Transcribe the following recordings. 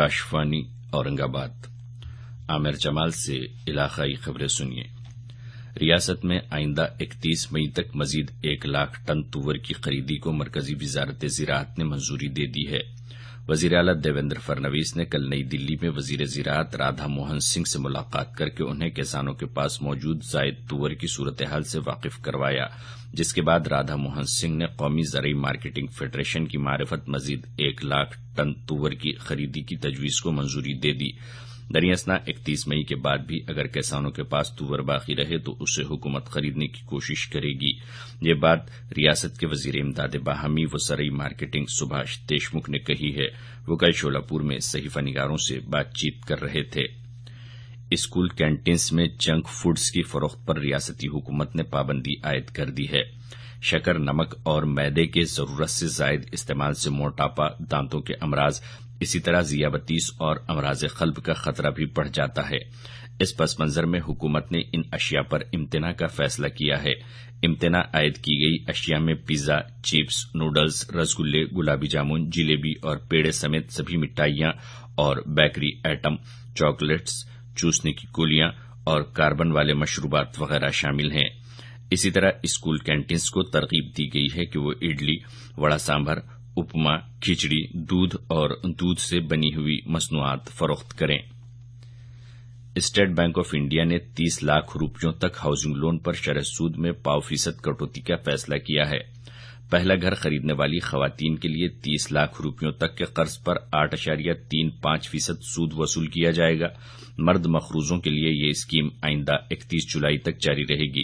آکاشوانی اورنگ آباد۔ عامر جمال سے علاقائی خبریں سنیے۔ ریاست میں آئندہ 31 مئی تک مزید 1 لاکھ ٹن تور کی خریدی کو مرکزی وزارت زراعت نے منظوری دے دی ہے۔ وزیر اعلیٰ دیویندر فڈنویس نے کل نئی دلی میں وزیر زراعت رادھا موہن سنگھ سے ملاقات کرکے انہیں کسانوں کے پاس موجود زائد تور کی صورتحال سے واقف کروایا، جس کے بعد رادھا موہن سنگھ نے قومی زرعی مارکیٹنگ فیڈریشن کی معرفت مزید 1 لاکھ ٹن تور کی خریدی کی تجویز کو منظوری دے دی۔ دریاسنا 31 مئی کے بعد بھی اگر کسانوں کے پاس تور باقی رہے تو اسے حکومت خریدنے کی کوشش کرے گی۔ یہ بات ریاست کے وزیر امداد باہمی و زرعی مارکیٹنگ سبھاش دیشمکھ نے کہی ہے۔ وہ کل شولاپور میں صحیفہ نگاروں سے بات چیت کر رہے تھے۔ اسکول کینٹینز میں جنک فوڈز کی فروخت پر ریاستی حکومت نے پابندی عائد کر دی ہے۔ شکر، نمک اور میدے کے ضرورت سے زائد استعمال سے موٹاپا، دانتوں کے امراض، اسی طرح ذیابیطس اور امراض قلب کا خطرہ بھی بڑھ جاتا ہے۔ اس پس منظر میں حکومت نے ان اشیاء پر امتناع کا فیصلہ کیا ہے۔ امتناع عائد کی گئی اشیاء میں پیزا، چپس، نوڈلز، رسگلے، گلابی جامن، جلیبی اور پیڑے سمیت سبھی مٹھائیاں اور بیکری آئٹم، چاکلیٹس، چوسنے کی گولیاں اور کاربن والے مشروبات وغیرہ شامل ہیں۔ اسی طرح اسکول کینٹینز کو ترغیب دی گئی ہے کہ وہ اڈلی، وڑا سانبھر، اپما، کھچڑی، دودھ اور دودھ سے بنی ہوئی مصنوعات فروخت کریں۔ اسٹیٹ بینک آف انڈیا نے 30 لاکھ روپیوں تک ہاؤسنگ لون پر شرح سود میں 0.5% کٹوتی کا فیصلہ کیا ہے۔ پہلا گھر خریدنے والی خواتین کے لیے 30 لاکھ روپیوں تک کے قرض پر 8.35% سود وصول کیا جائے گا۔ مرد مقروضوں کے لیے یہ اسکیم آئندہ 31 جولائی تک جاری رہے گی۔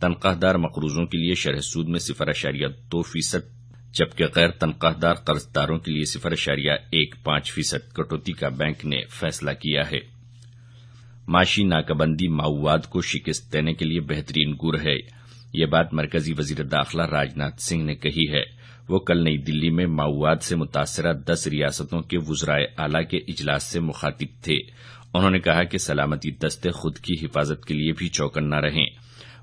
تنخواہ دار مقروضوں کے لیے شرح سود میں 0.2%، جبکہ غیر تنخواہ دار قرض داروں کے لیے 0.15% کٹوتی کا بینک نے فیصلہ کیا ہے۔ معاشی ناکہ بندی ماؤواد کو شکست دینے کے لیے بہترین گر ہے، یہ بات مرکزی وزیر داخلہ راجناتھ سنگھ نے کہی ہے۔ وہ کل نئی دلی میں ماؤواد سے متاثرہ 10 ریاستوں کے وزرائے اعلی کے اجلاس سے مخاطب تھے۔ انہوں نے کہا کہ سلامتی دستے خود کی حفاظت کے لیے بھی چوکنا رہیں۔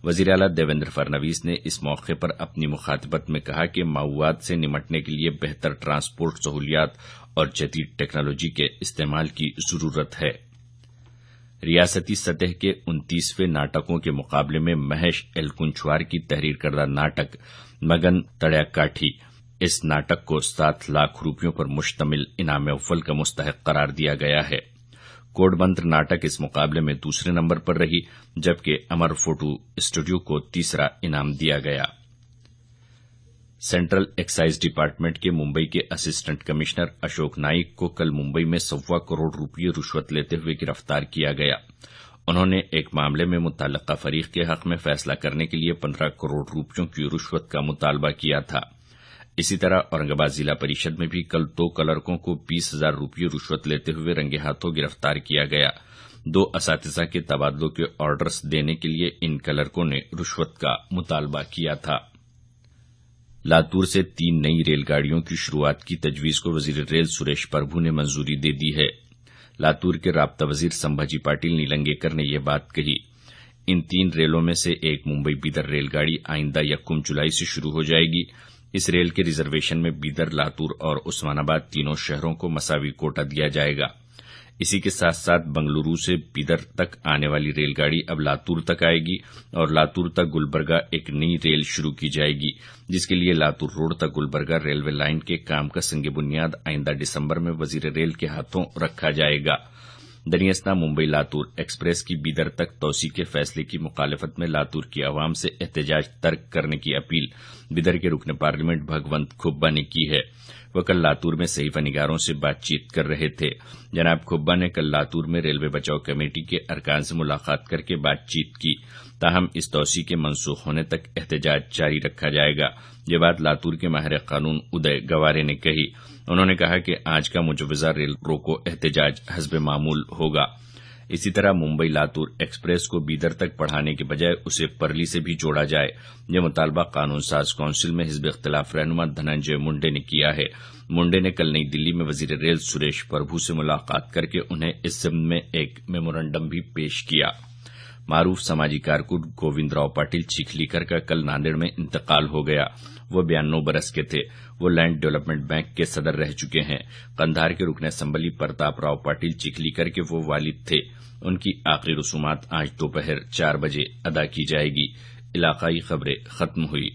وزیر اعلیٰ دیویندر فڈنویس نے اس موقع پر اپنی مخاطبت میں کہا کہ ماؤواد سے نمٹنے کے لیے بہتر ٹرانسپورٹ سہولیات اور جدید ٹیکنالوجی کے استعمال کی ضرورت ہے۔ ریاستی سطح کے 29ویں ناٹکوں کے مقابلے میں مہیش ایل کنچوار کی تحریر کردہ ناٹک مگن تڑیا کاٹھی، اس ناٹک کو 7 لاکھ روپیوں پر مشتمل انعام اول کا مستحق قرار دیا گیا ہے۔ کوڈ منتر ناٹک اس مقابلے میں دوسرے نمبر پر رہی، جبکہ امر فوٹو اسٹوڈیو کو تیسرا انعام دیا گیا۔ سینٹرل ایکسائز ڈپارٹمنٹ کے ممبئی کے اسسٹنٹ کمشنر اشوک نائک کو کل ممبئی میں 1.25 کروڑ روپے رشوت لیتے ہوئے گرفتار کیا گیا۔ انہوں نے ایک معاملے میں متعلقہ فریق کے حق میں فیصلہ کرنے کے لیے 15 کروڑ روپیوں کی رشوت کا مطالبہ کیا تھا۔ اسی طرح اورنگ آباد ضلع پریشد میں بھی کل 2 کلرکوں کو 20,000 روپے رشوت لیتے ہوئے رنگے ہاتھوں گرفتار کیا گیا۔ 2 اساتذہ کے تبادلوں کے آرڈرز دینے کے لیے ان کلرکوں نے رشوت کا مطالبہ کیا تھا۔ لاتور سے 3 نئی ریل گاڑیوں کی شروعات کی تجویز کو وزیر ریل سریش پربھو نے منظوری دے دی ہے۔ لاتور کے رابطہ وزیر سمبھاجی پاٹل نیلنگیکر نے یہ بات کہی۔ ان 3 ریلوں میں سے ایک ممبئی بیدر ریل گاڑی آئندہ 1 جولائی سے شروع ہو جائے گی۔ اس ریل کے ریزرویشن میں بیدر، لاتور اور عثمان آباد تینوں شہروں کو مساوی کوٹا دیا جائے گا۔ اسی کے ساتھ ساتھ بنگلورو سے بیدر تک آنے والی ریل گاڑی اب لاتور تک آئے گی اور لاتور تک گلبرگہ ایک نئی ریل شروع کی جائے گی، جس کے لیے لاتور روڈ تک گلبرگہ ریلوے لائن کے کام کا سنگ بنیاد آئندہ دسمبر میں وزیر ریل کے ہاتھوں رکھا جائے گا۔ دریاسنا ممبئی لاتور ایکسپریس کی بیدر تک توسیع کے فیصلے کی مخالفت میں لاتور کی عوام سے احتجاج ترک کرنے کی اپیل بیدر کے رکن پارلیمنٹ بھگونت کھبا نے کی ہے۔ وہ کل لاتور میں صحیفہ نگاروں سے بات چیت کر رہے تھے۔ جناب کھبا نے کل لاتور میں ریلوے بچاؤ کمیٹی کے ارکان سے ملاقات کر کے بات چیت کی، تاہم اس توسیع کے منسوخ ہونے تک احتجاج جاری رکھا جائے گا۔ یہ بات لاتور کے ماہر قانون ادے گوارے نے کہی۔ انہوں نے کہا کہ آج کا مجوزہ ریل روکو احتجاج حسب معمول ہوگا۔ اسی طرح ممبئی لاتور ایکسپریس کو بیدر تک بڑھانے کے بجائے اسے پرلی سے بھی جوڑا جائے، یہ مطالبہ قانون ساز کونسل میں حزب اختلاف رہنما دھننجے منڈے نے کیا ہے۔ منڈے نے کل نئی دلی میں وزیر ریل سریش پربھو سے ملاقات کر کے انہیں اس ضمن میں ایک میمورنڈم بھی پیش کیا۔ معروف سماجی کارکن گووند راؤ پاٹل چیکھلیکر کا کل ناندیڑ میں انتقال ہو گیا۔ وہ 92 برس کے تھے. وہ لینڈ ڈیولپمنٹ بینک کے صدر رہ چکے ہیں. قندھار کے رکن اسمبلی پرتاپ راؤ پاٹل چکھلیکر کے وہ والد تھے. ان کی آخری رسومات آج دوپہر 4 بجے ادا کی جائے گی. علاقائی خبریں ختم ہوئی.